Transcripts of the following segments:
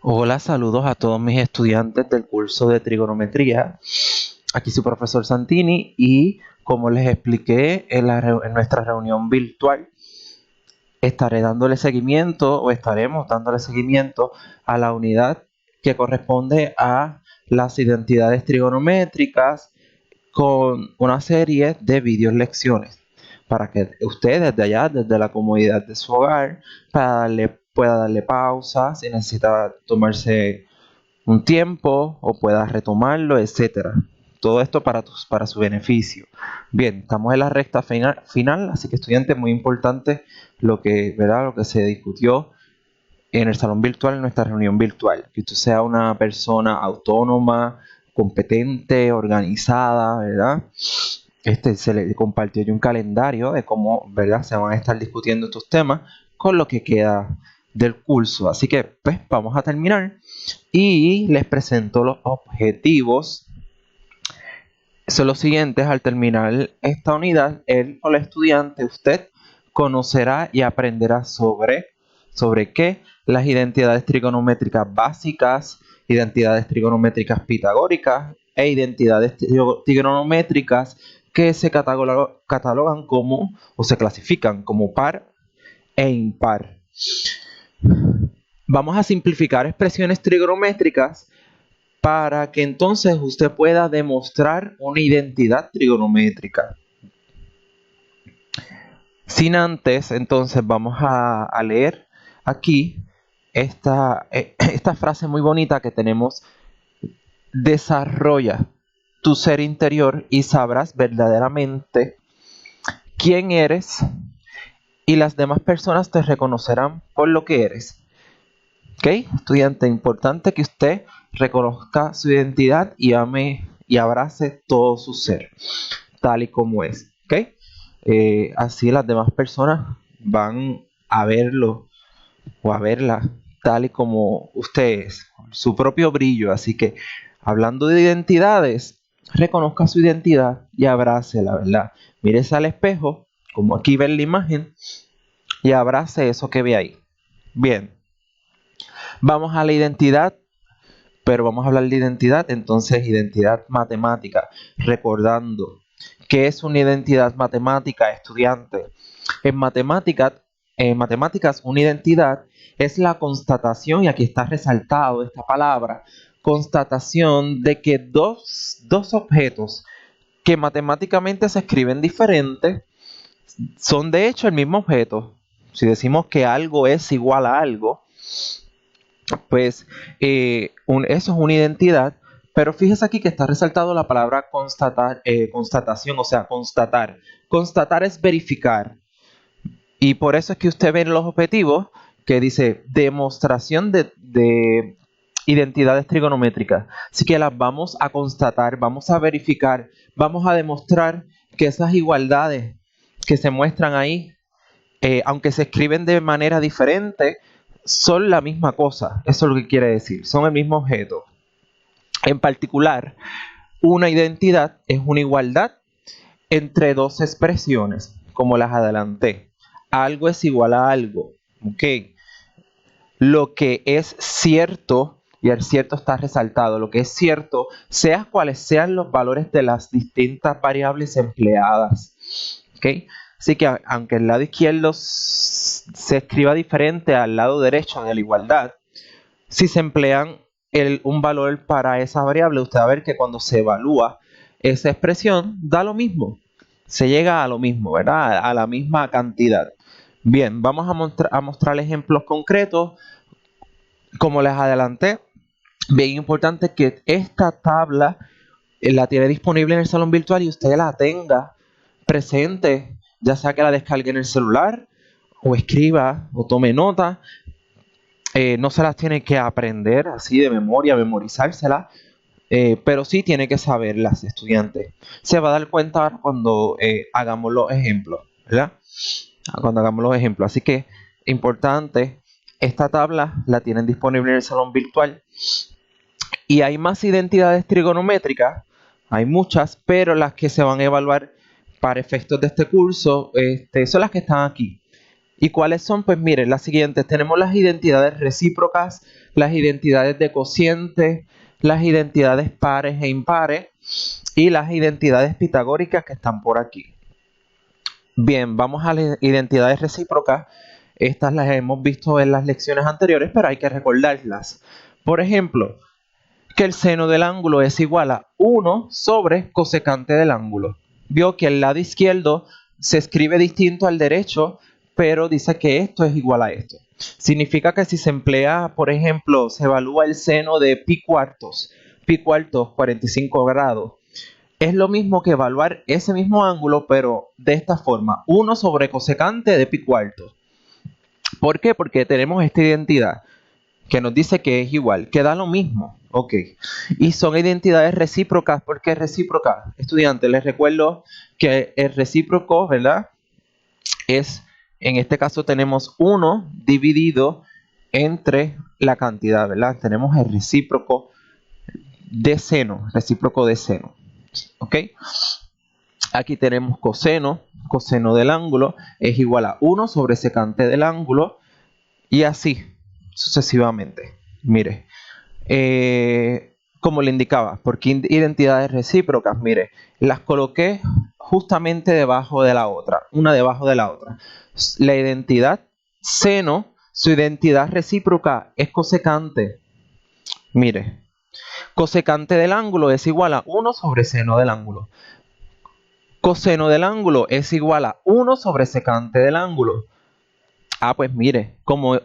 Hola, saludos a todos mis estudiantes del curso de trigonometría. Aquí su profesor Santini y como les expliqué en nuestra reunión virtual, estaremos dándole seguimiento a la unidad que corresponde a las identidades trigonométricas con una serie de videos lecciones para que usted desde allá, desde la comodidad de su hogar, pueda darle pausa si necesita tomarse un tiempo o puedas retomarlo, etcétera. Todo esto para su beneficio. Bien, estamos en la recta final, así que estudiantes, muy importante lo que se discutió en el salón virtual, en nuestra reunión virtual. Que usted sea una persona autónoma, competente, organizada, ¿verdad? Se le compartió un calendario de cómo, ¿verdad? Se van a estar discutiendo estos temas con lo que queda del curso. Así que, pues, vamos a terminar y les presento los objetivos. Son los siguientes: al terminar esta unidad, el o la estudiante, usted conocerá y aprenderá ¿sobre qué? Las identidades trigonométricas básicas, identidades trigonométricas pitagóricas e identidades trigonométricas que se catalogan como o se clasifican como par e impar. Vamos a simplificar expresiones trigonométricas para que entonces usted pueda demostrar una identidad trigonométrica. Sin antes, entonces vamos a leer aquí esta frase muy bonita que tenemos: desarrolla tu ser interior y sabrás verdaderamente quién eres y las demás personas te reconocerán por lo que eres. ¿Ok? Estudiante, importante que usted reconozca su identidad y ame y abrace todo su ser, tal y como es. ¿Ok? Así las demás personas van a verlo o a verla tal y como usted es, su propio brillo. Así que, hablando de identidades, reconozca su identidad y abrácela, ¿verdad? Mírese al espejo, como aquí ven la imagen, y abrace eso que ve ahí. Bien, vamos a la identidad, pero vamos a hablar de identidad, entonces identidad matemática, recordando qué es una identidad matemática, estudiante. En matemáticas, una identidad es la constatación, y aquí está resaltado esta palabra, constatación de que dos objetos que matemáticamente se escriben diferentes son de hecho el mismo objeto. Si decimos que algo es igual a algo, pues eso es una identidad. Pero fíjese aquí que está resaltado la palabra constatación, o sea, constatar. Constatar es verificar. Y por eso es que usted ve en los objetivos que dice demostración de identidades trigonométricas. Así que las vamos a constatar, vamos a verificar, vamos a demostrar que esas igualdades que se muestran ahí, aunque se escriben de manera diferente, son la misma cosa. Eso es lo que quiere decir, son el mismo objeto. En particular, una identidad es una igualdad entre dos expresiones, como las adelanté. Algo es igual a algo. ¿Ok? Lo que es cierto, y el cierto está resaltado, lo que es cierto, sea cuales sean los valores de las distintas variables empleadas. ¿Ok? Así que aunque el lado izquierdo se escriba diferente al lado derecho de la igualdad, si se emplean un valor para esa variable, usted va a ver que cuando se evalúa esa expresión, da lo mismo. Se llega a lo mismo, ¿verdad? A la misma cantidad. Bien, vamos a mostrar ejemplos concretos. Como les adelanté, bien importante que esta tabla la tiene disponible en el salón virtual y usted la tenga presente, ya sea que la descargue en el celular o escriba o tome nota. No se las tiene que aprender así de memoria, memorizárselas, pero sí tiene que saberlas, estudiantes. Se va a dar cuenta cuando hagamos los ejemplos, ¿verdad? Cuando hagamos los ejemplos. Así que, importante, esta tabla la tienen disponible en el salón virtual. Y hay más identidades trigonométricas, hay muchas, pero las que se van a evaluar para efectos de este curso son las que están aquí. ¿Y cuáles son? Pues miren, las siguientes. Tenemos las identidades recíprocas, las identidades de cociente, las identidades pares e impares y las identidades pitagóricas que están por aquí. Bien, vamos a las identidades recíprocas. Estas las hemos visto en las lecciones anteriores, pero hay que recordarlas. Por ejemplo, que el seno del ángulo es igual a 1 sobre cosecante del ángulo. Vio que el lado izquierdo se escribe distinto al derecho, pero dice que esto es igual a esto. Significa que si se emplea, por ejemplo, se evalúa el seno de pi cuartos 45 grados, es lo mismo que evaluar ese mismo ángulo, pero de esta forma, 1 sobre cosecante de pi cuartos. ¿Por qué? Porque tenemos esta identidad que nos dice que es igual, que da lo mismo. Ok. Y son identidades recíprocas. ¿Por qué recíprocas? Estudiantes, les recuerdo que el recíproco, ¿verdad? Es, en este caso tenemos 1 dividido entre la cantidad, ¿verdad? Tenemos el recíproco de seno, ¿ok? Aquí tenemos coseno del ángulo es igual a 1 sobre secante del ángulo y así sucesivamente. Mire, como le indicaba, porque identidades recíprocas, mire, las coloqué justamente debajo de la otra, una debajo de la otra. La identidad seno, su identidad recíproca es cosecante. Mire, cosecante del ángulo es igual a 1 sobre seno del ángulo. Coseno del ángulo es igual a 1 sobre secante del ángulo. Ah, pues mire, como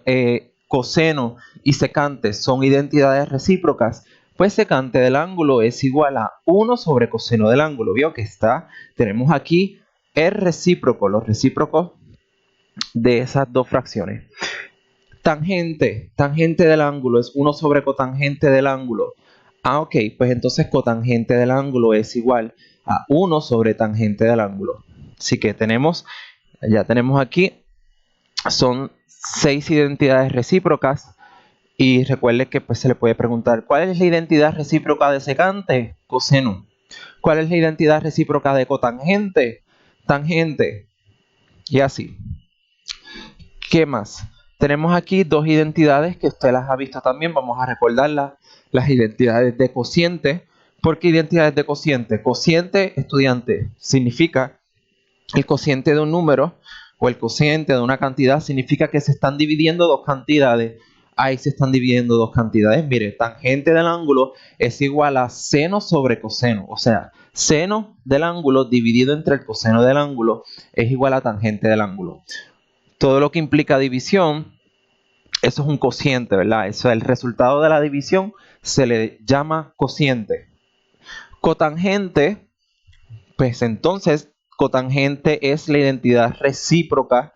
coseno y secante son identidades recíprocas, pues secante del ángulo es igual a 1 sobre coseno del ángulo. ¿Vio que está? Tenemos aquí el recíproco, los recíprocos de esas dos fracciones. Tangente del ángulo es 1 sobre cotangente del ángulo. Ah, ok, pues entonces cotangente del ángulo es igual a 1 sobre tangente del ángulo. Así que ya tenemos aquí, son 6 identidades recíprocas. Y recuerde que pues, se le puede preguntar, ¿cuál es la identidad recíproca de secante? Coseno. ¿Cuál es la identidad recíproca de cotangente? Tangente. Y así. ¿Qué más? Tenemos aquí dos identidades que usted las ha visto también. Vamos a recordarlas. Las identidades de cociente. ¿Por qué identidades de cociente? Cociente, estudiante, significa el cociente de un número o el cociente de una cantidad. Significa que se están dividiendo dos cantidades. Ahí se están dividiendo dos cantidades. Mire, tangente del ángulo es igual a seno sobre coseno. O sea, seno del ángulo dividido entre el coseno del ángulo es igual a tangente del ángulo. Todo lo que implica división, eso es un cociente, ¿verdad? Eso es el resultado de la división, se le llama cociente. Cotangente, pues entonces, cotangente es la identidad recíproca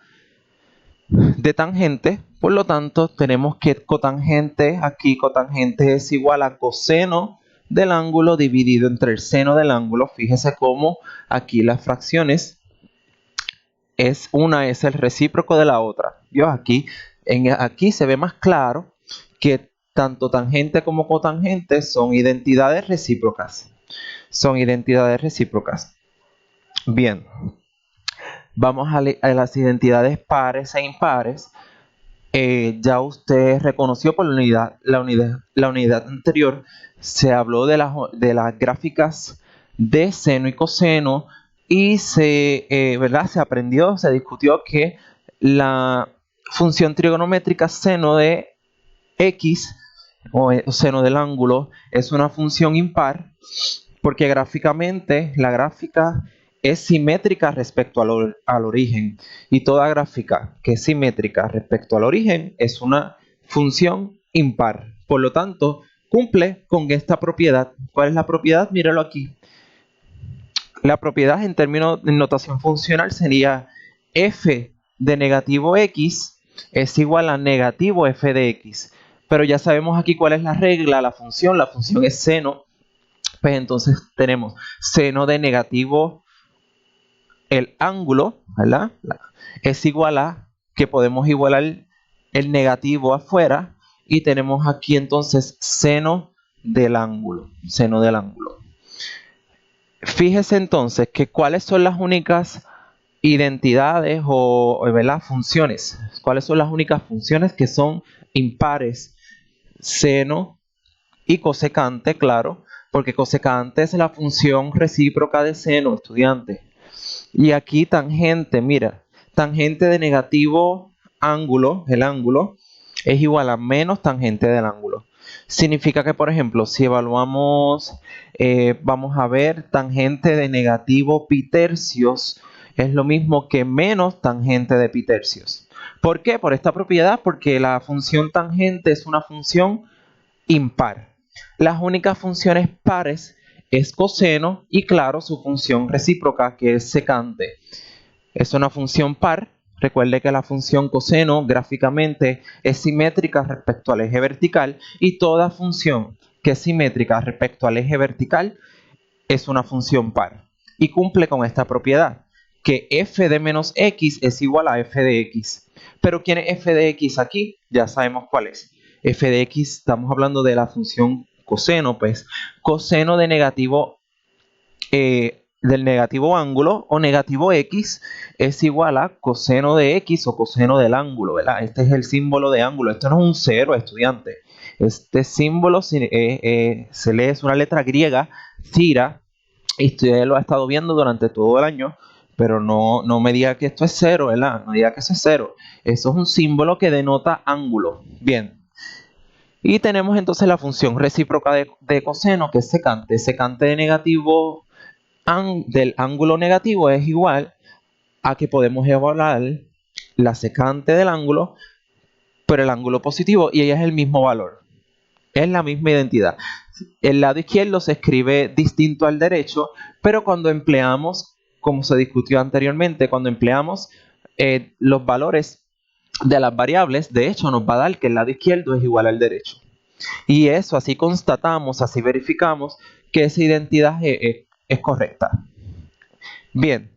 de tangente. Por lo tanto, tenemos que cotangente es igual a coseno del ángulo dividido entre el seno del ángulo. Fíjese cómo aquí las fracciones una es el recíproco de la otra. ¿Vio? Aquí se ve más claro que tanto tangente como cotangente son identidades recíprocas. Bien. Vamos a las identidades pares e impares. Ya usted reconoció por la unidad anterior, se habló de las gráficas de seno y coseno y ¿verdad? Se aprendió, se discutió que la función trigonométrica seno de x o seno del ángulo es una función impar porque gráficamente la gráfica es simétrica respecto al origen. Y toda gráfica que es simétrica respecto al origen es una función impar. Por lo tanto, cumple con esta propiedad. ¿Cuál es la propiedad? Míralo aquí. La propiedad en términos de notación funcional sería f de negativo x es igual a negativo f de x. Pero ya sabemos aquí cuál es la regla, la función es seno. Pues entonces tenemos seno de negativo el ángulo, ¿verdad? Es igual a que podemos igualar el negativo afuera y tenemos aquí entonces seno del ángulo. Fíjese entonces que cuáles son las únicas identidades ¿verdad? Funciones. ¿Cuáles son las únicas funciones que son impares? Seno y cosecante, claro, porque cosecante es la función recíproca de seno, estudiante. Y aquí tangente, mira, tangente de negativo ángulo, el ángulo, es igual a menos tangente del ángulo. Significa que, por ejemplo, si evaluamos, vamos a ver tangente de negativo pi tercios, es lo mismo que menos tangente de pi tercios. ¿Por qué? Por esta propiedad, porque la función tangente es una función impar. Las únicas funciones pares es coseno y, claro, su función recíproca, que es secante. Es una función par. Recuerde que la función coseno gráficamente es simétrica respecto al eje vertical, y toda función que es simétrica respecto al eje vertical es una función par. Y cumple con esta propiedad, que f de menos x es igual a f de x. Pero ¿quién es f de x aquí? Ya sabemos cuál es. F de x, estamos hablando de la función coseno, pues coseno de negativo del negativo ángulo o negativo x es igual a coseno de x o coseno del ángulo, ¿verdad? Este es el símbolo de ángulo. Esto no es un cero, estudiante. Este símbolo se lee, es una letra griega, cira, y usted lo ha estado viendo durante todo el año, pero no me diga que esto es cero, ¿verdad? No diga que eso es cero. Eso es un símbolo que denota ángulo. Bien. Y tenemos entonces la función recíproca de coseno, que es secante. Secante de negativo del ángulo negativo es igual a que podemos evaluar la secante del ángulo por el ángulo positivo, y ella es el mismo valor. Es la misma identidad. El lado izquierdo se escribe distinto al derecho, pero cuando empleamos, como se discutió anteriormente, cuando empleamos los valores de las variables, de hecho nos va a dar que el lado izquierdo es igual al derecho. Y eso, así constatamos, así verificamos que esa identidad es correcta. Bien,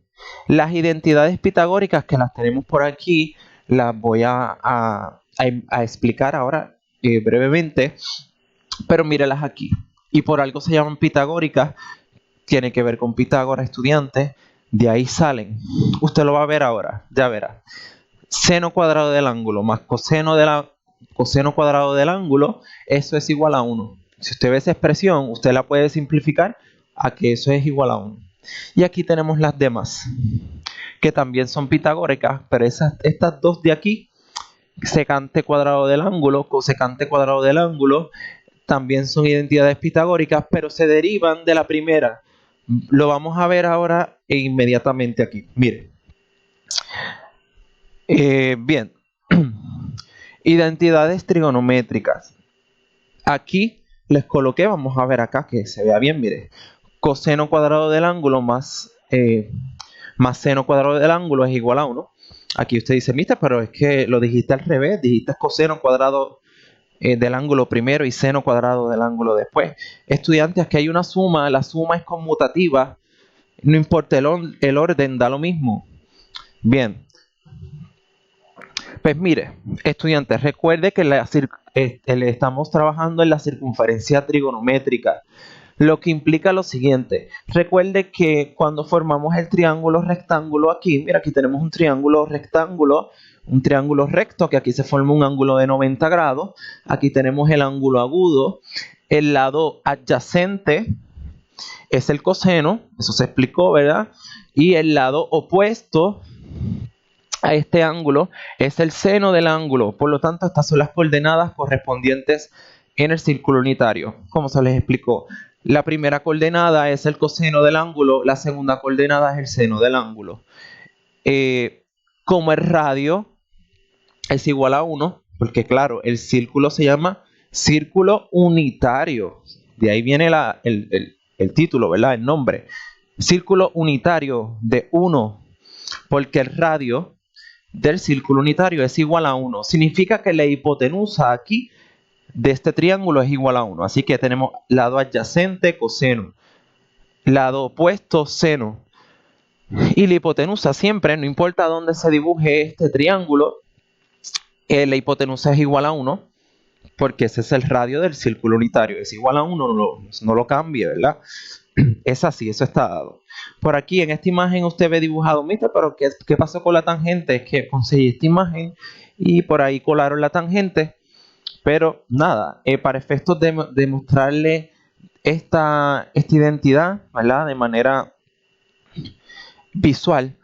las identidades pitagóricas, que las tenemos por aquí, las voy a explicar ahora brevemente, pero mírelas aquí. Y por algo se llaman pitagóricas, tiene que ver con Pitágoras, estudiantes, de ahí salen. Usted lo va a ver ahora, ya verá. Seno cuadrado del ángulo más coseno cuadrado del ángulo, eso es igual a 1. Si usted ve esa expresión, usted la puede simplificar a que eso es igual a 1. Y aquí tenemos las demás, que también son pitagóricas, pero estas dos de aquí, secante cuadrado del ángulo, cosecante cuadrado del ángulo, también son identidades pitagóricas, pero se derivan de la primera. Lo vamos a ver ahora e inmediatamente aquí. Mire. Bien. Identidades trigonométricas. Aquí les coloqué, vamos a ver acá que se vea bien, mire. Coseno cuadrado del ángulo más seno cuadrado del ángulo es igual a 1. Aquí usted dice, mister, pero es que lo dijiste al revés, dijiste coseno cuadrado del ángulo primero y seno cuadrado del ángulo después. Estudiantes, aquí hay una suma, la suma es conmutativa, no importa el orden, da lo mismo. Bien. Pues mire, estudiantes, recuerde que estamos trabajando en la circunferencia trigonométrica, lo que implica lo siguiente. Recuerde que cuando formamos el triángulo rectángulo aquí, mira, aquí tenemos un triángulo rectángulo, un triángulo recto, que aquí se forma un ángulo de 90 grados. Aquí tenemos el ángulo agudo. El lado adyacente es el coseno, eso se explicó, ¿verdad? Y el lado opuesto a este ángulo es el seno del ángulo. Por lo tanto, estas son las coordenadas correspondientes en el círculo unitario, como se les explicó. La primera coordenada es el coseno del ángulo, la segunda coordenada es el seno del ángulo. Como el radio es igual a 1, porque claro, el círculo se llama círculo unitario. De ahí viene el título, ¿verdad? El nombre. Círculo unitario de 1, porque el radio del círculo unitario es igual a 1. Significa que la hipotenusa aquí de este triángulo es igual a 1. Así que tenemos lado adyacente, coseno. Lado opuesto, seno. Y la hipotenusa siempre, no importa dónde se dibuje este triángulo, la hipotenusa es igual a 1, porque ese es el radio del círculo unitario. Es igual a 1, no lo cambie, ¿verdad? Es así, eso está dado. Por aquí en esta imagen usted ve dibujado, mister, pero ¿qué pasó con la tangente? Es que conseguí esta imagen y por ahí colaron la tangente, pero nada, para efectos de mostrarle esta identidad, ¿verdad? De manera visual,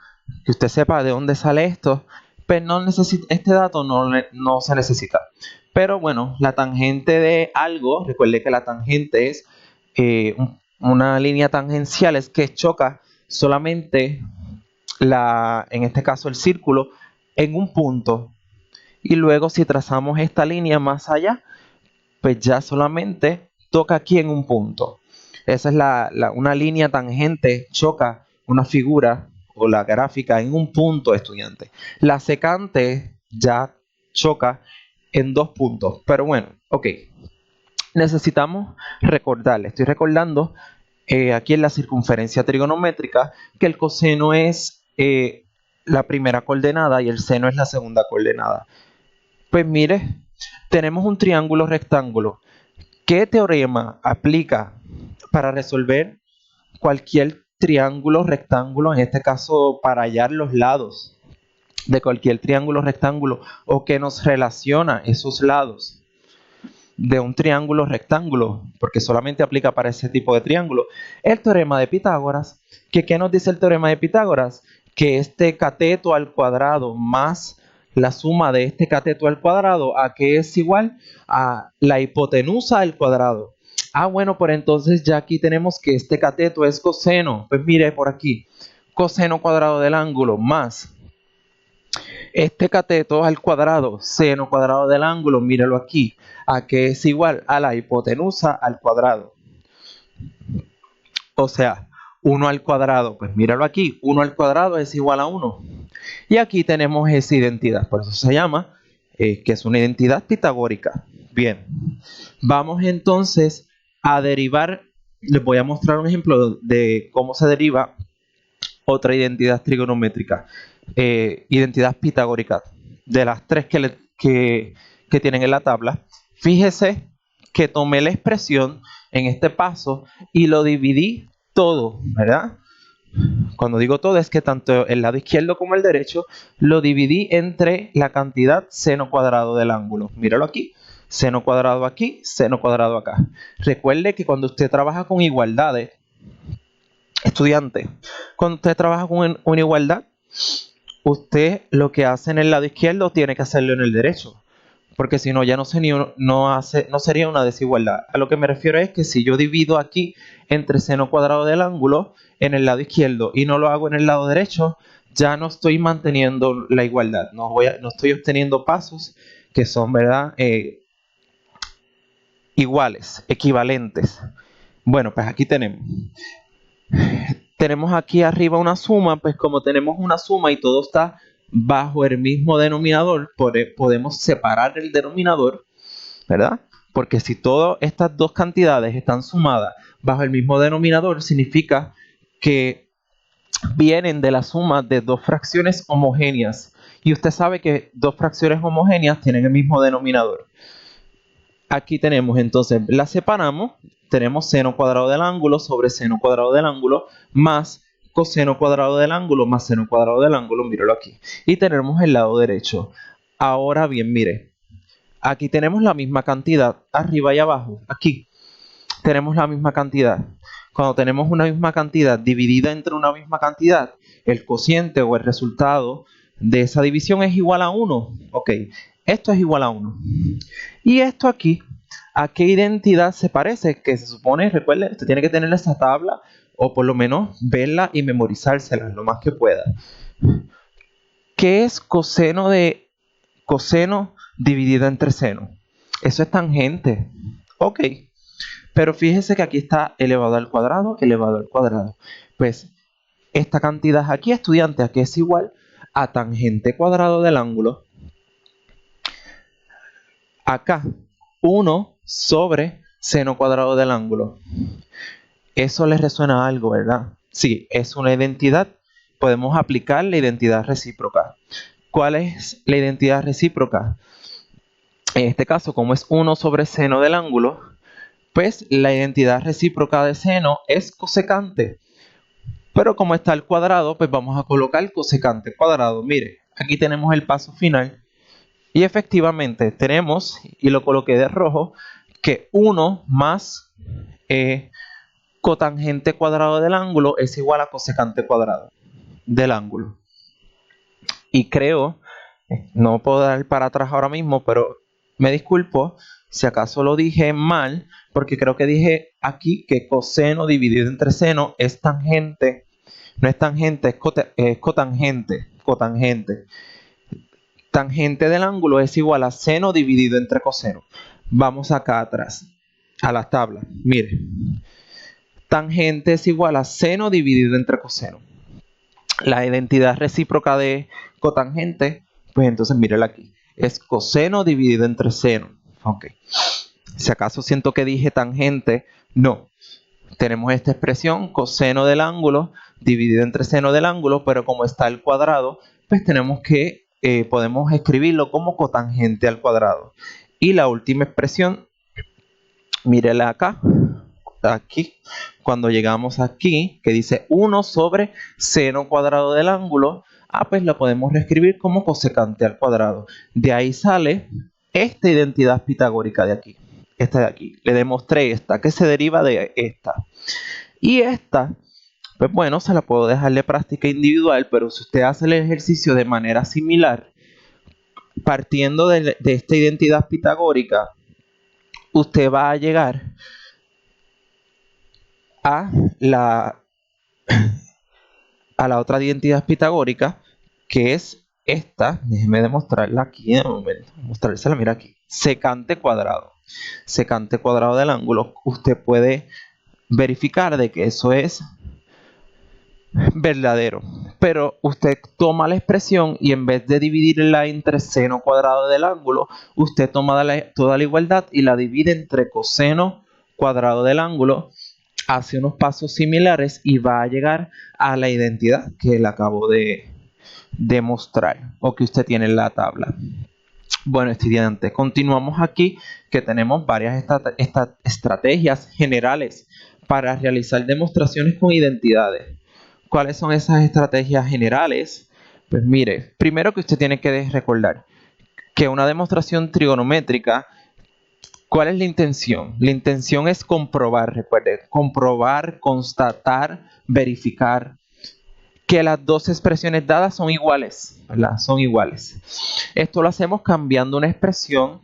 que usted sepa de dónde sale esto, pues no necesita, este dato no se necesita. Pero bueno, la tangente de algo, recuerde que la tangente es una línea tangencial, es que choca solamente en este caso el círculo, en un punto. Y luego si trazamos esta línea más allá, pues ya solamente toca aquí en un punto. Esa es una línea tangente, choca una figura o la gráfica en un punto, estudiante. La secante ya choca en dos puntos. Pero bueno, ok. Necesitamos recordarle, estoy recordando aquí en la circunferencia trigonométrica que el coseno es la primera coordenada y el seno es la segunda coordenada. Pues mire, tenemos un triángulo rectángulo. ¿Qué teorema aplica para resolver cualquier triángulo rectángulo? En este caso, para hallar los lados de cualquier triángulo rectángulo, o que nos relaciona esos lados de un triángulo rectángulo, porque solamente aplica para ese tipo de triángulo. El teorema de Pitágoras, ¿qué nos dice el teorema de Pitágoras? Que este cateto al cuadrado más la suma de este cateto al cuadrado, ¿a qué es igual? A la hipotenusa al cuadrado. Ah, bueno, pues entonces ya aquí tenemos que este cateto es coseno. Pues mire por aquí, coseno cuadrado del ángulo más este cateto al cuadrado, seno cuadrado del ángulo, míralo aquí, a que es igual a la hipotenusa al cuadrado. O sea, 1 al cuadrado, pues míralo aquí, 1 al cuadrado es igual a 1. Y aquí tenemos esa identidad, por eso se llama que es una identidad pitagórica. Bien, vamos entonces a derivar, les voy a mostrar un ejemplo de cómo se deriva otra identidad trigonométrica, identidad pitagórica, de las tres que tienen en la tabla. Fíjese que tomé la expresión en este paso y lo dividí todo, ¿verdad? Cuando digo todo es que tanto el lado izquierdo como el derecho lo dividí entre la cantidad seno cuadrado del ángulo. Míralo aquí, seno cuadrado aquí, seno cuadrado acá. Recuerde que cuando usted trabaja con igualdades, estudiante, cuando usted trabaja con una igualdad, usted lo que hace en el lado izquierdo tiene que hacerlo en el derecho, porque si no ya no sería una desigualdad. A lo que me refiero es que si yo divido aquí entre seno cuadrado del ángulo en el lado izquierdo y no lo hago en el lado derecho, ya no estoy manteniendo la igualdad, no estoy obteniendo pasos que son, ¿verdad? Iguales, equivalentes. Bueno, pues aquí tenemos aquí arriba una suma, pues como tenemos una suma y todo está bajo el mismo denominador, podemos separar el denominador, ¿verdad? Porque si todas estas dos cantidades están sumadas bajo el mismo denominador, significa que vienen de la suma de dos fracciones homogéneas. Y usted sabe que dos fracciones homogéneas tienen el mismo denominador. Aquí tenemos entonces, la separamos, tenemos seno cuadrado del ángulo sobre seno cuadrado del ángulo más coseno cuadrado del ángulo más seno cuadrado del ángulo, míralo aquí. Y tenemos el lado derecho. Ahora bien, mire, aquí tenemos la misma cantidad, arriba y abajo, aquí tenemos la misma cantidad. Cuando tenemos una misma cantidad dividida entre una misma cantidad, el cociente o el resultado de esa división es igual a 1. Ok, esto es igual a 1. Y esto aquí, ¿a qué identidad se parece? Que se supone, recuerde, usted tiene que tener esta tabla o por lo menos verla y memorizársela lo más que pueda. ¿Qué es coseno de coseno dividido entre seno? Eso es tangente. Ok, pero fíjese que aquí está elevado al cuadrado, elevado al cuadrado. Pues esta cantidad aquí, estudiante, aquí es igual a tangente cuadrado del ángulo. Acá, 1 sobre seno cuadrado del ángulo. Eso les resuena a algo, ¿verdad? Sí, es una identidad. Podemos aplicar la identidad recíproca. ¿Cuál es la identidad recíproca? En este caso, como es 1 sobre seno del ángulo, pues la identidad recíproca de seno es cosecante. Pero como está al cuadrado, pues vamos a colocar cosecante cuadrado. Mire, aquí tenemos el paso final. Y efectivamente tenemos, y lo coloqué de rojo, que 1 más cotangente cuadrado del ángulo es igual a cosecante cuadrado del ángulo. Y creo, no puedo dar para atrás ahora mismo, pero me disculpo si acaso lo dije mal, porque creo que dije aquí que coseno dividido entre seno es tangente. No es tangente, es cotangente. Cotangente. Tangente del ángulo es igual a seno dividido entre coseno. Vamos acá atrás, a la tabla. Mire, tangente es igual a seno dividido entre coseno. La identidad recíproca de cotangente, pues entonces mírela aquí. Es coseno dividido entre seno. Ok. Si acaso siento que dije tangente, no. Tenemos esta expresión, coseno del ángulo dividido entre seno del ángulo, pero como está al cuadrado, pues tenemos que, podemos escribirlo como cotangente al cuadrado. Y la última expresión, mírela acá, aquí, cuando llegamos aquí, que dice 1 sobre seno cuadrado del ángulo, pues la podemos reescribir como cosecante al cuadrado. De ahí sale esta identidad pitagórica de aquí. Esta de aquí. Le demostré esta, que se deriva de esta. Y esta, pues bueno, se la puedo dejar de práctica individual, pero si usted hace el ejercicio de manera similar, partiendo de esta identidad pitagórica, usted va a llegar a la otra identidad pitagórica, que es esta. Déjeme demostrarla aquí en un momento. Mostrársela, mira aquí. Secante cuadrado. Secante cuadrado del ángulo. Usted puede verificar de que eso es verdadero. Pero usted toma la expresión y en vez de dividirla entre seno cuadrado del ángulo, usted toma toda la igualdad y la divide entre coseno cuadrado del ángulo, hace unos pasos similares y va a llegar a la identidad que le acabo de demostrar o que usted tiene en la tabla. Bueno, estudiantes, continuamos aquí que tenemos varias estrategias generales para realizar demostraciones con identidades. ¿Cuáles son esas estrategias generales? Pues mire, primero que usted tiene que recordar que una demostración trigonométrica, ¿cuál es la intención? La intención es comprobar, recuerde, comprobar, constatar, verificar que las dos expresiones dadas son iguales, ¿verdad? Son iguales. Esto lo hacemos cambiando una expresión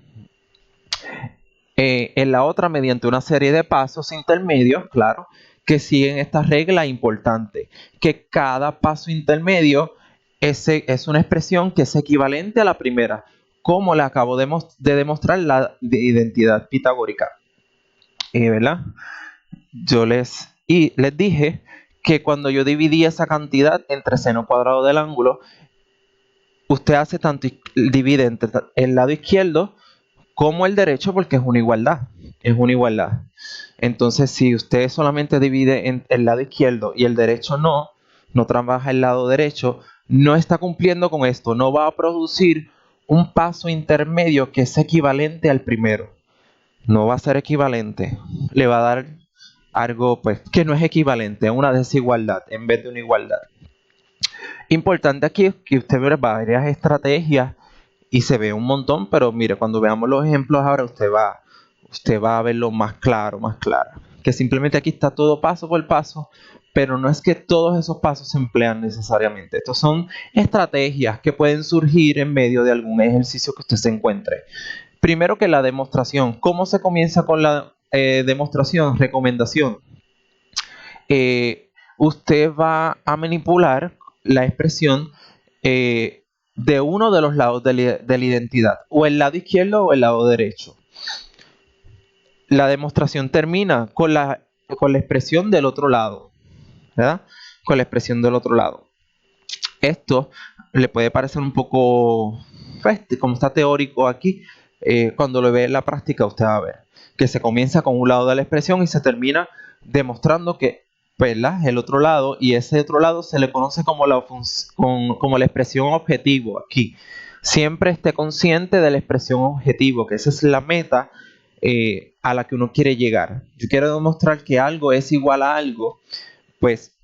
en la otra mediante una serie de pasos intermedios, claro, que siguen esta regla importante, que cada paso intermedio es una expresión que es equivalente a la primera, como le acabo de demostrar la identidad pitagórica. ¿Verdad? Les dije que cuando yo dividí esa cantidad entre seno cuadrado del ángulo, usted hace divide entre el lado izquierdo como el derecho, porque es una igualdad. Es una igualdad. Entonces, si usted solamente divide en el lado izquierdo y el derecho no trabaja el lado derecho, no está cumpliendo con esto. No va a producir un paso intermedio que es equivalente al primero. No va a ser equivalente. Le va a dar algo pues que no es equivalente, una desigualdad en vez de una igualdad. Importante aquí es que usted ve varias estrategias y se ve un montón, pero mire, cuando veamos los ejemplos ahora usted va a verlo más claro, que simplemente aquí está todo paso por paso, pero no es que todos esos pasos se emplean necesariamente. Estos son estrategias que pueden surgir en medio de algún ejercicio que usted se encuentre. Primero que la demostración. ¿Cómo se comienza con la demostración? Recomendación. Usted va a manipular la expresión de uno de los lados de la identidad, o el lado izquierdo o el lado derecho. La demostración termina con la expresión del otro lado, ¿verdad? Con la expresión del otro lado. Esto le puede parecer un poco, como está teórico aquí, cuando lo ve en la práctica usted va a ver que se comienza con un lado de la expresión y se termina demostrando que, ¿verdad?, el otro lado, y ese otro lado se le conoce como la expresión objetivo aquí. Siempre esté consciente de la expresión objetivo, que esa es la meta a la que uno quiere llegar. Yo quiero demostrar que algo es igual a algo, pues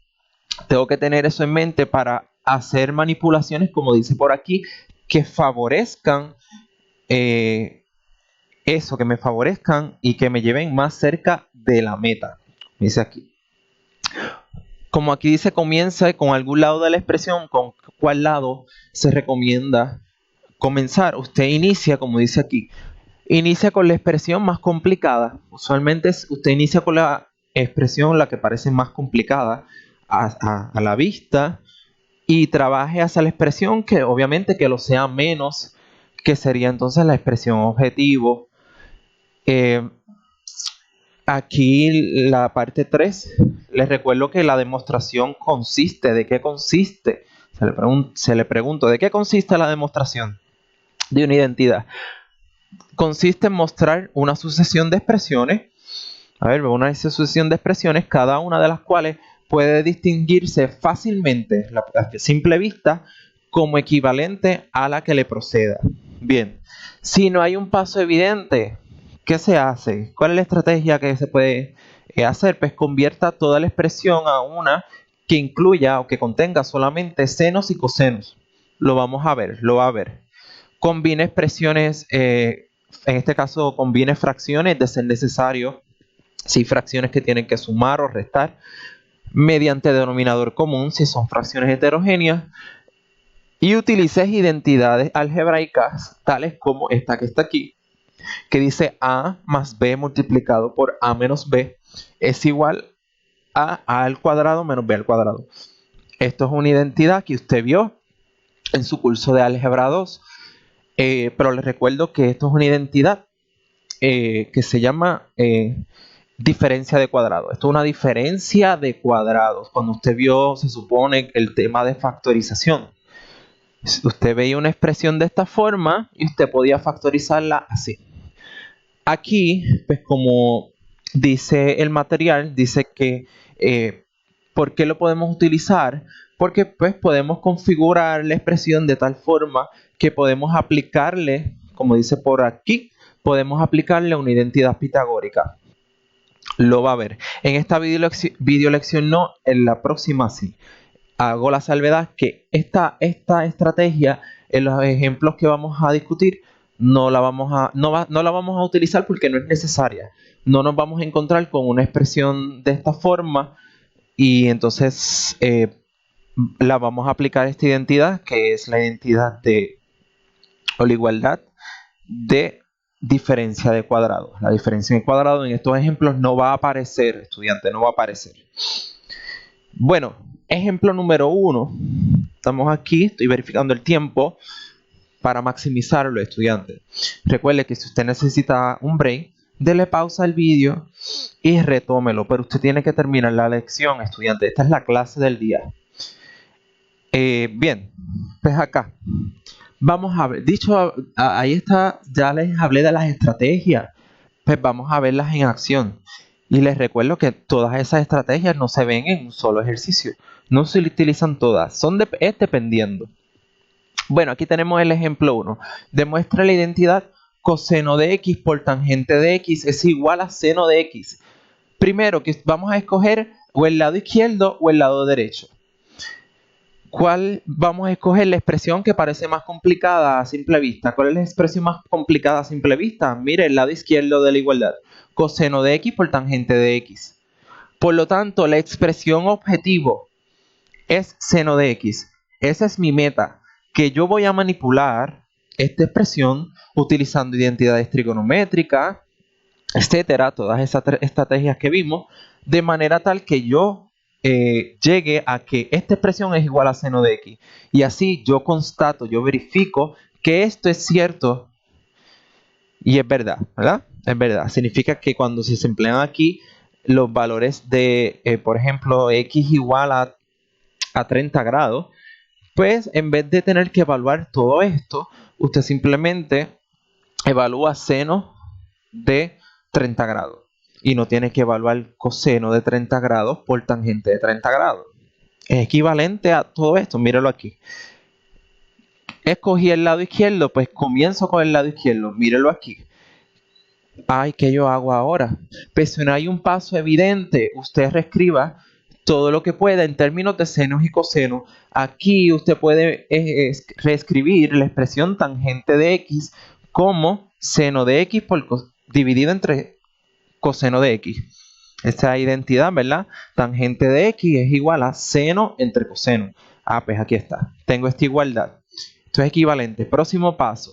tengo que tener eso en mente para hacer manipulaciones, como dice por aquí, que favorezcan eso, que me favorezcan y que me lleven más cerca de la meta. Dice aquí. Como aquí dice, comienza con algún lado de la expresión, con cuál lado se recomienda comenzar. Usted inicia, como dice aquí, inicia con la expresión más complicada. Usualmente usted inicia con la expresión la que parece más complicada a la vista y trabaje hacia la expresión que obviamente que lo sea menos, que sería entonces la expresión objetivo. Aquí la parte 3, les recuerdo que la demostración consiste. ¿De qué consiste? Se le pregunto, ¿de qué consiste la demostración de una identidad? Consiste en mostrar una sucesión de expresiones, una sucesión de expresiones, cada una de las cuales puede distinguirse fácilmente a simple vista como equivalente a la que le proceda. Bien, si no hay un paso evidente, ¿qué se hace? ¿Cuál es la estrategia que se puede hacer? Pues convierta toda la expresión a una que incluya o que contenga solamente senos y cosenos. Lo vamos a ver, lo va a ver. Combine expresiones, en este caso combine fracciones de ser necesario, si fracciones que tienen que sumar o restar, mediante denominador común si son fracciones heterogéneas, y utilices identidades algebraicas tales como esta que está aquí, que dice a más b multiplicado por a menos b es igual a al cuadrado menos b al cuadrado. Esto es una identidad que usted vio en su curso de álgebra 2, pero les recuerdo que esto es una identidad que se llama diferencia de cuadrados. Esto es una diferencia de cuadrados. Cuando usted vio, se supone, el tema de factorización, usted veía una expresión de esta forma y usted podía factorizarla así. Aquí, pues como dice el material, dice que ¿por qué lo podemos utilizar? Porque pues podemos configurar la expresión de tal forma que podemos aplicarle, como dice por aquí, podemos aplicarle una identidad pitagórica. Lo va a ver. En esta video lección no, en la próxima sí. Hago la salvedad que esta estrategia en los ejemplos que vamos a discutir no la vamos a utilizar porque no es necesaria. No nos vamos a encontrar con una expresión de esta forma y entonces la vamos a aplicar a esta identidad, que es la identidad o la igualdad de diferencia de cuadrados. La diferencia de cuadrados en estos ejemplos no va a aparecer, estudiante, no va a aparecer. Bueno, ejemplo número 1. Estamos aquí, estoy verificando el tiempo para maximizarlo, estudiante. Recuerde que si usted necesita un break, dele pausa al vídeo y retómelo, pero usted tiene que terminar la lección, estudiante. Esta es la clase del día. Bien, pues acá vamos a ver, ahí está, ya les hablé de las estrategias, pues vamos a verlas en acción. Y les recuerdo que todas esas estrategias no se ven en un solo ejercicio, no se utilizan todas, es dependiendo. Bueno, aquí tenemos el ejemplo 1. Demuestra la identidad coseno de x por tangente de x es igual a seno de x. Primero, que vamos a escoger o el lado izquierdo o el lado derecho. ¿Cuál vamos a escoger? La expresión que parece más complicada a simple vista. ¿Cuál es la expresión más complicada a simple vista? Mire, el lado izquierdo de la igualdad. Coseno de x por tangente de x. Por lo tanto, la expresión objetivo es seno de x. Esa es mi meta, que yo voy a manipular esta expresión utilizando identidades trigonométricas, etcétera, todas esas estrategias que vimos, de manera tal que yo llegue a que esta expresión es igual a seno de x. Y así yo constato, yo verifico que esto es cierto y es verdad, ¿verdad? Es verdad. Significa que cuando se emplean aquí los valores de, por ejemplo, x igual a 30 grados, pues en vez de tener que evaluar todo esto, usted simplemente evalúa seno de 30 grados. Y no tiene que evaluar coseno de 30 grados por tangente de 30 grados. Es equivalente a todo esto, míralo aquí. Escogí el lado izquierdo, pues comienzo con el lado izquierdo, míralo aquí. Ay, ¿qué yo hago ahora? Pues si no hay un paso evidente, usted reescriba todo lo que pueda en términos de senos y cosenos. Aquí usted puede reescribir la expresión tangente de x como seno de x dividido entre coseno de x. Esta identidad, ¿verdad? Tangente de x es igual a seno entre coseno. Ah, pues aquí está. Tengo esta igualdad. Esto es equivalente. Próximo paso.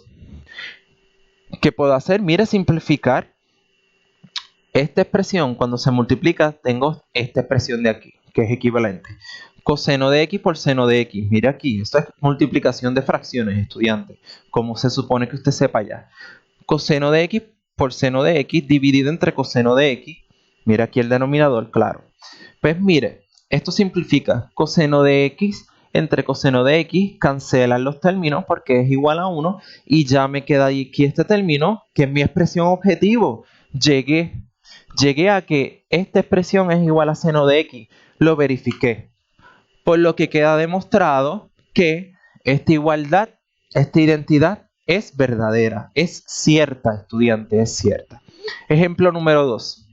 ¿Qué puedo hacer? Mire, simplificar. Esta expresión, cuando se multiplica, tengo esta expresión de aquí, que es equivalente. Coseno de x por seno de x. Mira aquí, esto es multiplicación de fracciones, estudiante. Como se supone que usted sepa ya. Coseno de x por seno de x dividido entre coseno de x. Mira aquí el denominador, claro. Pues mire, esto simplifica. Coseno de x entre coseno de x, cancelan los términos porque es igual a 1 y ya me queda aquí este término que es mi expresión objetivo. Llegué a que esta expresión es igual a seno de x. Lo verifiqué. Por lo que queda demostrado que esta igualdad, esta identidad es verdadera. Es cierta, estudiante, es cierta. Ejemplo número 2.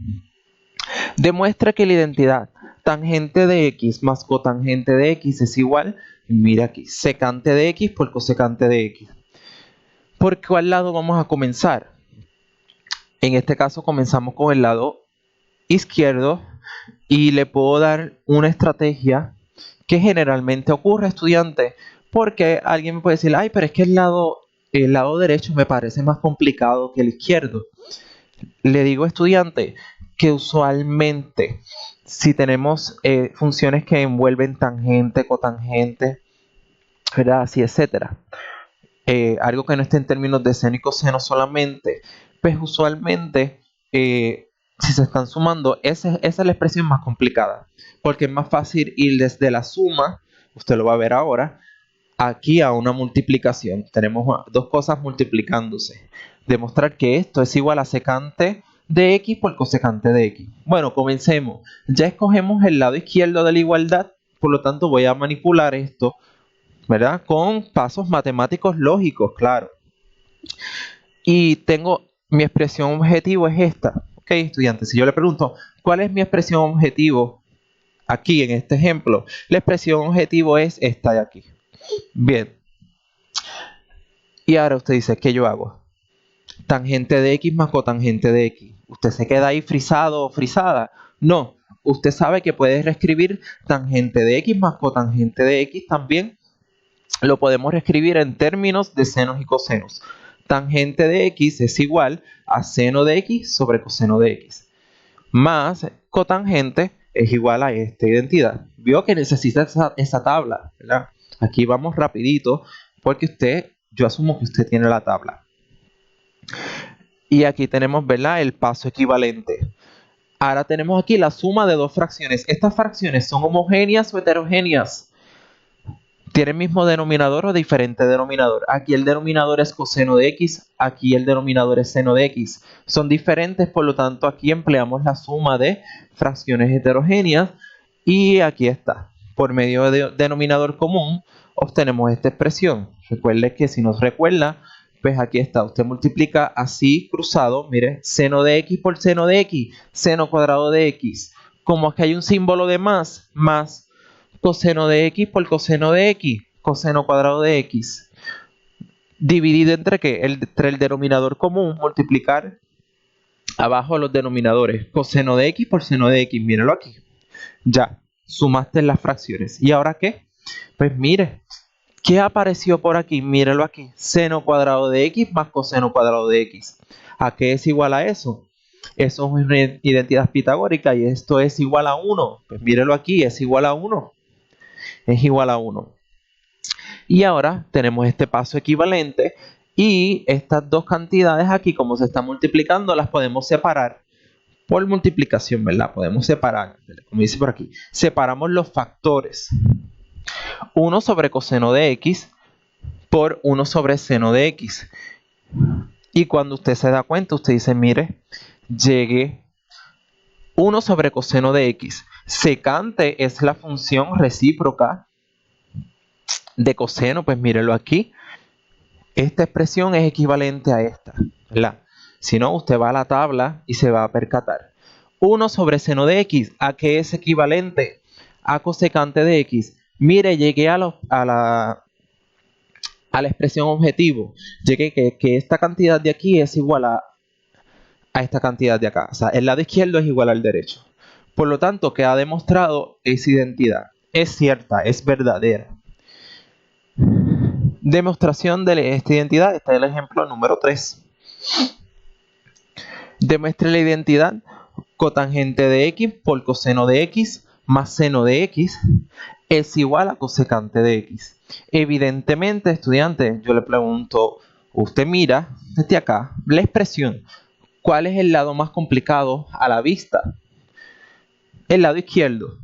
Demuestra que la identidad tangente de x más cotangente de x es igual, mira aquí, secante de x por cosecante de x. ¿Por cuál lado vamos a comenzar? En este caso comenzamos con el lado izquierdo y le puedo dar una estrategia que generalmente ocurre, estudiante, porque alguien me puede decir, ay, pero es que el lado derecho me parece más complicado que el izquierdo. Le digo, estudiante, que usualmente si tenemos funciones que envuelven tangente, cotangente, ¿verdad? Así, etcétera. Algo que no esté en términos de seno y coseno solamente, pues usualmente si se están sumando, esa es la expresión más complicada, porque es más fácil ir desde la suma, usted lo va a ver ahora, aquí a una multiplicación. Tenemos dos cosas multiplicándose. Demostrar que esto es igual a secante de x por cosecante de x. Bueno, comencemos. Ya escogemos el lado izquierdo de la igualdad, por lo tanto voy a manipular esto, ¿verdad? Con pasos matemáticos lógicos, claro. Y tengo mi expresión objetivo es esta. Ok, estudiantes, si yo le pregunto, ¿cuál es mi expresión objetivo aquí en este ejemplo? La expresión objetivo es esta de aquí. Bien. Y ahora usted dice, ¿qué yo hago? Tangente de x más cotangente de x. ¿Usted se queda ahí frisado o frisada? No. Usted sabe que puede reescribir tangente de x más cotangente de x también. Lo podemos reescribir en términos de senos y cosenos. Tangente de x es igual a seno de x sobre coseno de x. Más cotangente es igual a esta identidad. Vio que necesita esa tabla, ¿verdad? Aquí vamos rapidito porque yo asumo que usted tiene la tabla. Y aquí tenemos, ¿verdad?, el paso equivalente. Ahora tenemos aquí la suma de dos fracciones. ¿Estas fracciones son homogéneas o heterogéneas? ¿Tienen mismo denominador o diferente denominador? Aquí el denominador es coseno de x, aquí el denominador es seno de x. Son diferentes, por lo tanto aquí empleamos la suma de fracciones heterogéneas y aquí está. Por medio de denominador común obtenemos esta expresión. Recuerde que si nos recuerda, pues aquí está. Usted multiplica así cruzado, mire, seno de x por seno de x, seno cuadrado de x. Como aquí hay un símbolo de más coseno de x por coseno de x, coseno cuadrado de x, dividido entre ¿qué? Entre el denominador común, multiplicar abajo los denominadores, coseno de x por seno de x, míralo aquí. Ya, sumaste las fracciones. ¿Y ahora qué? Pues mire, ¿qué apareció por aquí? Míralo aquí, seno cuadrado de x más coseno cuadrado de x. ¿A qué es igual a eso? Eso es una identidad pitagórica y esto es igual a 1. Pues míralo aquí, es igual a 1. Es igual a 1. Y ahora tenemos este paso equivalente y estas dos cantidades aquí, como se están multiplicando, las podemos separar por multiplicación, ¿verdad? Podemos separar, como dice por aquí, separamos los factores. 1 sobre coseno de x por 1 sobre seno de x. Y cuando usted se da cuenta, usted dice, mire, llegué 1 sobre coseno de x. Secante es la función recíproca de coseno, pues mírelo aquí. Esta expresión es equivalente a esta, ¿verdad? Si no, usted va a la tabla y se va a percatar. 1 sobre seno de x, ¿a qué es equivalente? A cosecante de x. Mire, llegué a la expresión objetivo. Llegué que esta cantidad de aquí es igual a esta cantidad de acá. O sea, el lado izquierdo es igual al derecho. Por lo tanto, queda demostrado esa identidad. Es cierta, es verdadera. Demostración de esta identidad. Está el ejemplo número 3. Demuestre la identidad cotangente de x por coseno de x más seno de x es igual a cosecante de x. Evidentemente, estudiante, yo le pregunto, usted mira desde acá la expresión. ¿Cuál es el lado más complicado a la vista? El lado izquierdo.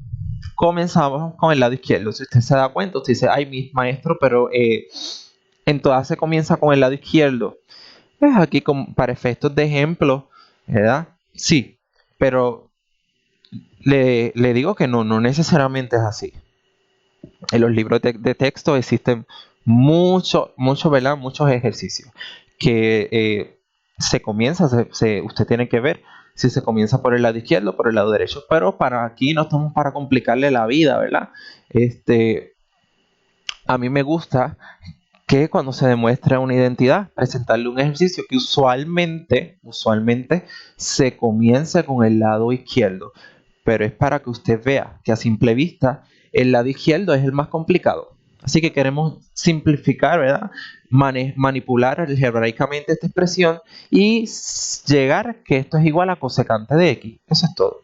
Comenzamos con el lado izquierdo. Si usted se da cuenta, usted dice, ay, mi maestro, pero en todas se comienza con el lado izquierdo. Pues aquí para efectos de ejemplo, ¿verdad? Sí, pero le digo que no necesariamente es así. En los libros de texto existen muchos ejercicios que se comienza, usted tiene que ver si se comienza por el lado izquierdo o por el lado derecho. Pero para aquí no estamos para complicarle la vida, ¿verdad? A mí me gusta que cuando se demuestra una identidad, presentarle un ejercicio que usualmente se comienza con el lado izquierdo. Pero es para que usted vea que a simple vista el lado izquierdo es el más complicado. Así que queremos simplificar, ¿verdad? Manipular algebraicamente esta expresión y llegar que esto es igual a cosecante de x. Eso es todo.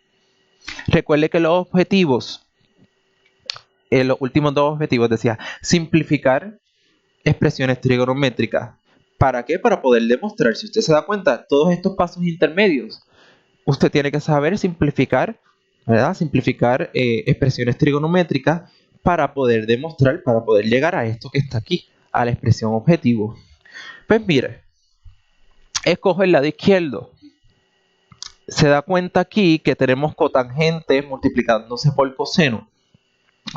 Recuerde que los objetivos, los últimos dos objetivos decía simplificar expresiones trigonométricas. ¿Para qué? Para poder demostrar. Si usted se da cuenta, todos estos pasos intermedios, usted tiene que saber simplificar, ¿verdad? Simplificar expresiones trigonométricas para poder demostrar, para poder llegar a esto que está aquí, a la expresión objetivo. Pues mire, escojo el lado izquierdo. Se da cuenta aquí que tenemos cotangente multiplicándose por coseno.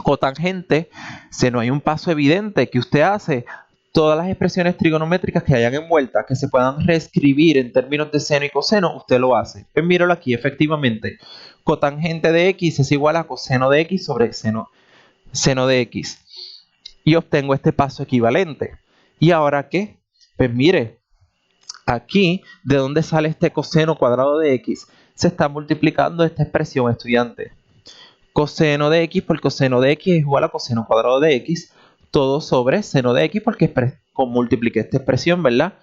Cotangente, si no hay un paso evidente que usted hace, todas las expresiones trigonométricas que hayan envueltas, que se puedan reescribir en términos de seno y coseno, usted lo hace. Pues míralo aquí, efectivamente. Cotangente de x es igual a coseno de x sobre seno de x. Y obtengo este paso equivalente. ¿Y ahora qué? Pues mire, aquí, ¿de dónde sale este coseno cuadrado de x? Se está multiplicando esta expresión, estudiante. Coseno de x por coseno de x es igual a coseno cuadrado de x, todo sobre seno de x, porque multipliqué esta expresión, ¿verdad?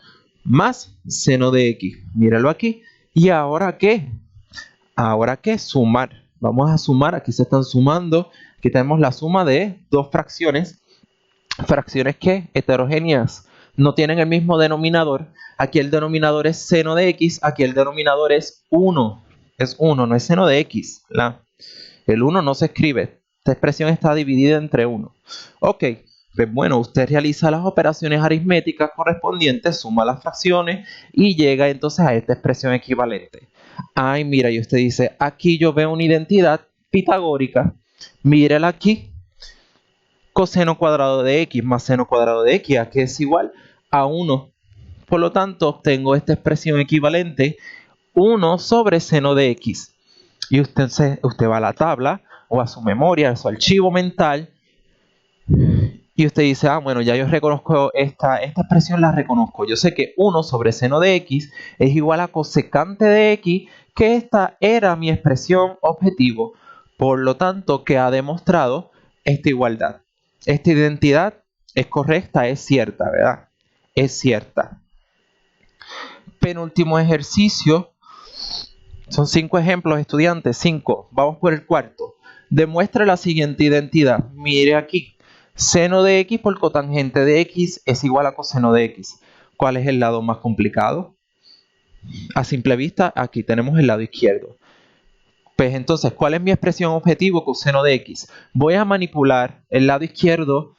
Más seno de x. Míralo aquí. ¿Y ahora qué? ¿Ahora qué? Sumar. Vamos a sumar. Aquí se están sumando. Aquí tenemos la suma de dos fracciones. Fracciones que heterogéneas. No tienen el mismo denominador. Aquí el denominador es seno de x. Aquí el denominador es 1. Es 1, no es seno de x, ¿verdad? El 1 no se escribe. Esta expresión está dividida entre 1. Ok, pues bueno, usted realiza las operaciones aritméticas correspondientes, suma las fracciones y llega entonces a esta expresión equivalente. Ay, mira, y usted dice, aquí yo veo una identidad pitagórica. Mírala aquí. Coseno cuadrado de x más seno cuadrado de x, aquí es igual a 1. Por lo tanto, obtengo esta expresión equivalente 1 sobre seno de x. Y usted va a la tabla o a su memoria, a su archivo mental, y usted dice, bueno, ya yo reconozco esta expresión, la reconozco. Yo sé que 1 sobre seno de x es igual a cosecante de x, que esta era mi expresión objetivo. Por lo tanto, que ha demostrado esta igualdad. Esta identidad es correcta, es cierta, ¿verdad? Es cierta. Penúltimo ejercicio. Son 5 ejemplos, estudiantes, 5. Vamos por el cuarto. Demuestre la siguiente identidad. Mire aquí. Seno de x por cotangente de x es igual a coseno de x. ¿Cuál es el lado más complicado? A simple vista, aquí tenemos el lado izquierdo. Pues entonces, ¿cuál es mi expresión objetivo? Coseno de x. Voy a manipular el lado izquierdo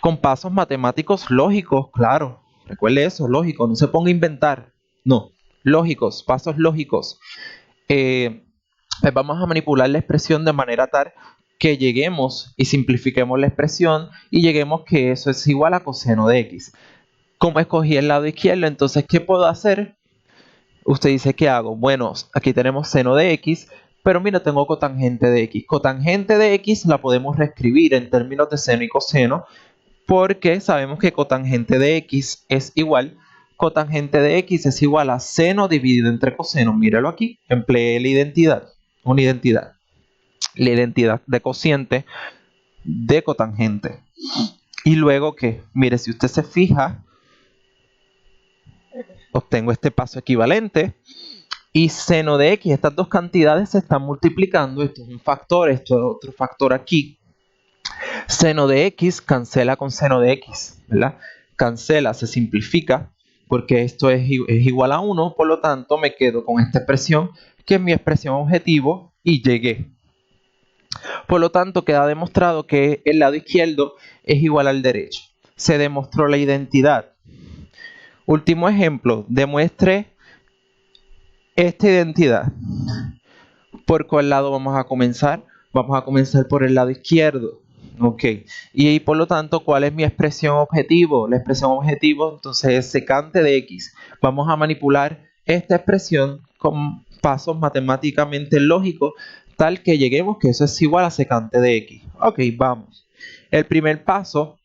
con pasos matemáticos lógicos, claro. Recuerde eso, lógico. No se ponga a inventar. No. Lógicos, pasos lógicos. Pues vamos a manipular la expresión de manera tal que lleguemos y simplifiquemos la expresión y lleguemos que eso es igual a coseno de x. Como escogí el lado izquierdo, entonces, ¿qué puedo hacer? usted dice, ¿qué hago? Bueno, aquí tenemos seno de x, pero mira, tengo cotangente de x. Cotangente de x la podemos reescribir en términos de seno y coseno, porque sabemos que cotangente de x es igual, cotangente de x es igual a seno dividido entre coseno. Míralo aquí, empleé la identidad de cociente de cotangente. Y luego que, mire, si usted se fija, obtengo este paso equivalente y seno de x, estas dos cantidades se están multiplicando, esto es un factor, esto es otro factor aquí. Seno de x cancela con seno de x, ¿verdad? Cancela, se simplifica, porque esto es igual a 1, por lo tanto me quedo con esta expresión, que es mi expresión objetivo, y llegué. Por lo tanto, queda demostrado que el lado izquierdo es igual al derecho. Se demostró la identidad. Último ejemplo, demuestre esta identidad. ¿Por cuál lado vamos a comenzar? Vamos a comenzar por el lado izquierdo. Ok. Y por lo tanto, ¿cuál es mi expresión objetivo? La expresión objetivo entonces es secante de x. Vamos a manipular esta expresión con pasos matemáticamente lógicos, tal que lleguemos que eso es igual a secante de x. Ok, vamos. El primer paso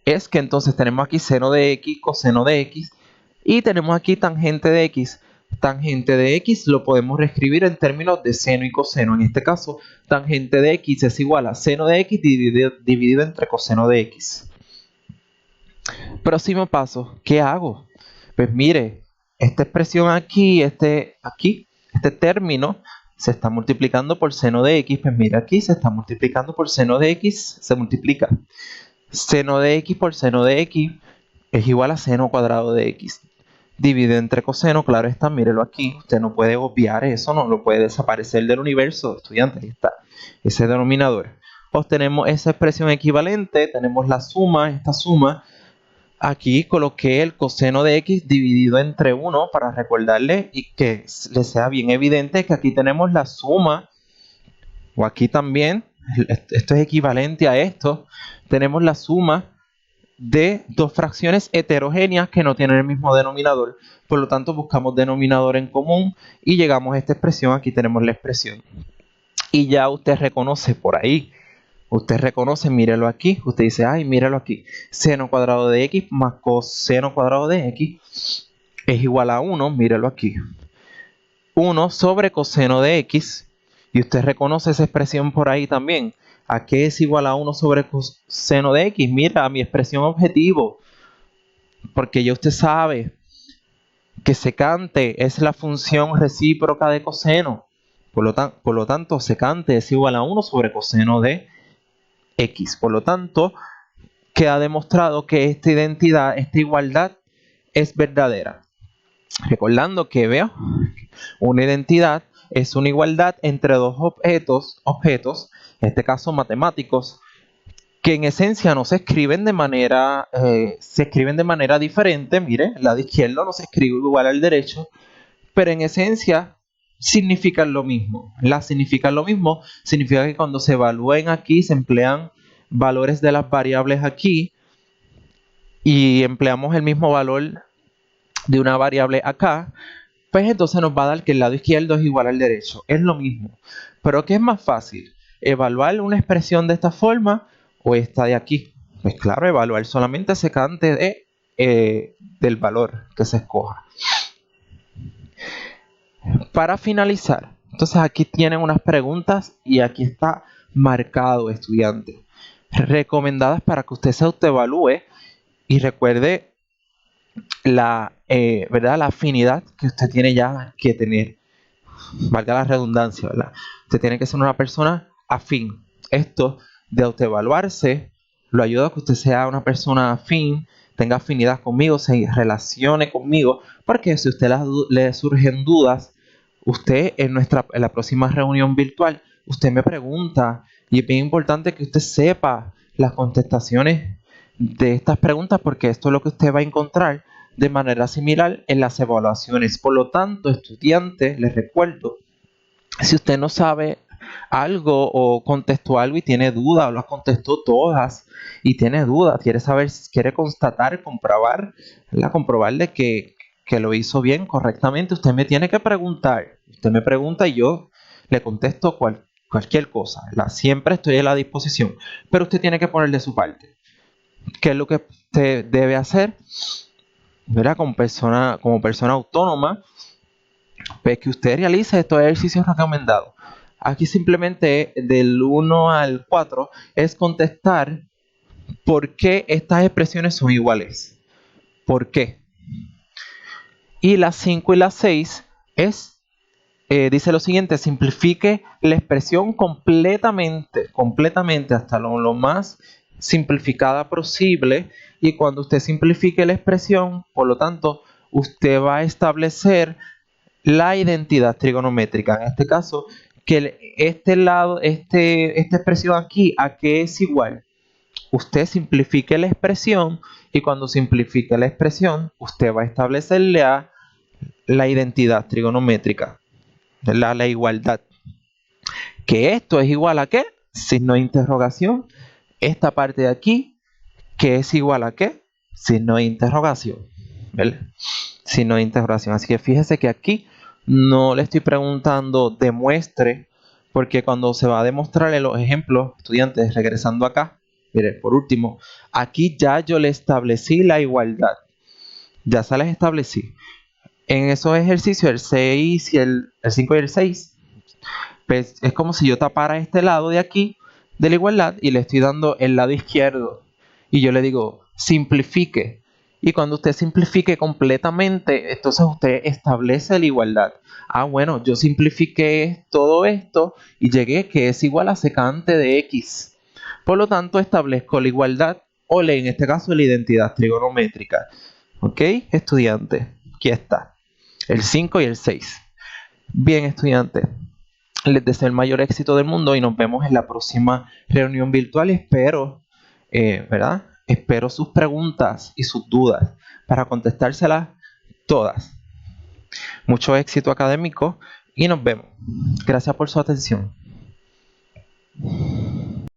es que entonces tenemos aquí seno de x, coseno de x, y tenemos aquí tangente de x. Tangente de x lo podemos reescribir en términos de seno y coseno. En este caso, tangente de x es igual a seno de x dividido entre coseno de x. Próximo paso, ¿qué hago? Pues mire, esta expresión aquí, este término se está multiplicando por seno de x. Pues mira, aquí se está multiplicando por seno de x, se multiplica. Seno de x por seno de x es igual a seno cuadrado de x. Dividido entre coseno, claro está, mírelo aquí. Usted no puede obviar eso, no lo puede desaparecer del universo, estudiante. Ahí está, ese denominador. Obtenemos esa expresión equivalente, tenemos la suma, esta suma. Aquí coloqué el coseno de x dividido entre 1 para recordarle y que le sea bien evidente que aquí tenemos la suma, o aquí también, esto es equivalente a esto, tenemos la suma de dos fracciones heterogéneas que no tienen el mismo denominador. Por lo tanto, buscamos denominador en común y llegamos a esta expresión. Aquí tenemos la expresión. Y ya usted reconoce por ahí. Usted reconoce, mírelo aquí. Usted dice, ay, míralo aquí. Seno cuadrado de x más coseno cuadrado de x es igual a 1. Mírelo aquí. 1 sobre coseno de x. Y usted reconoce esa expresión por ahí también. ¿A qué es igual a 1 sobre coseno de x? Mira, mi expresión objetivo. Porque ya usted sabe que secante es la función recíproca de coseno. Por lo tanto, secante es igual a 1 sobre coseno de x. Por lo tanto, queda demostrado que esta identidad, esta igualdad es verdadera. Recordando que veo, una identidad es una igualdad entre dos objetos, en este caso matemáticos, que en esencia no se escriben de manera, diferente. Mire, el lado izquierdo no se escribe igual al derecho, pero en esencia significan lo mismo. Significan lo mismo, significa que cuando se evalúen aquí se emplean valores de las variables aquí y empleamos el mismo valor de una variable acá, pues entonces nos va a dar que el lado izquierdo es igual al derecho. Es lo mismo. Pero ¿qué es más fácil? ¿Evaluar una expresión de esta forma o esta de aquí? Pues claro, evaluar solamente secante del valor que se escoja. Para finalizar, entonces aquí tienen unas preguntas y aquí está marcado, estudiante. Recomendadas para que usted se autoevalúe y recuerde ¿verdad? La afinidad que usted tiene ya que tener, valga la redundancia, ¿verdad? Usted tiene que ser una persona afín. Esto de autoevaluarse lo ayuda a que usted sea una persona afín, tenga afinidad conmigo, se relacione conmigo, porque si a usted le surgen dudas, usted en la próxima reunión virtual, usted me pregunta y es bien importante que usted sepa las contestaciones de estas preguntas porque esto es lo que usted va a encontrar de manera similar en las evaluaciones. Por lo tanto, estudiantes, les recuerdo, si usted no sabe algo o contestó algo y tiene dudas o las contestó todas y tiene dudas, quiere saber, quiere constatar, comprobar de que que lo hizo bien, correctamente, usted me tiene que preguntar. Usted me pregunta y yo le contesto cualquier cosa, ¿verdad? Siempre estoy a la disposición, pero usted tiene que poner de su parte. ¿Qué es lo que usted debe hacer? ¿Verdad? Como persona autónoma, pues que usted realice estos ejercicios recomendados. Aquí simplemente del 1 al 4 es contestar por qué estas expresiones son iguales. ¿Por qué? Y las 5 y las 6 es, dice lo siguiente: simplifique la expresión completamente hasta lo más simplificada posible. Y cuando usted simplifique la expresión, por lo tanto, usted va a establecer la identidad trigonométrica. En este caso, que esta expresión aquí, ¿a qué es igual? Usted simplifique la expresión y cuando simplifique la expresión, usted va a establecerle a la identidad trigonométrica, la igualdad. Que esto es igual a ¿qué? Signo de interrogación. Esta parte de aquí, que es igual a ¿qué? Signo de interrogación. ¿Vale? Signo de interrogación. Así que fíjese que aquí no le estoy preguntando demuestre, porque cuando se va a demostrarle los ejemplos, estudiantes, regresando acá, mire, por último, aquí ya yo le establecí la igualdad. Ya se las establecí. En esos ejercicios, el 6 y el 5 y el 6, pues es como si yo tapara este lado de aquí de la igualdad y le estoy dando el lado izquierdo. Y yo le digo, simplifique. Y cuando usted simplifique completamente, entonces usted establece la igualdad. Ah, bueno, yo simplifiqué todo esto y llegué que es igual a secante de x. Por lo tanto, establezco la igualdad o en este caso la identidad trigonométrica. ¿Ok, estudiante? Aquí está. El 5 y el 6. Bien, estudiante. Les deseo el mayor éxito del mundo y nos vemos en la próxima reunión virtual. Espero, ¿verdad? Espero sus preguntas y sus dudas para contestárselas todas. Mucho éxito académico y nos vemos. Gracias por su atención.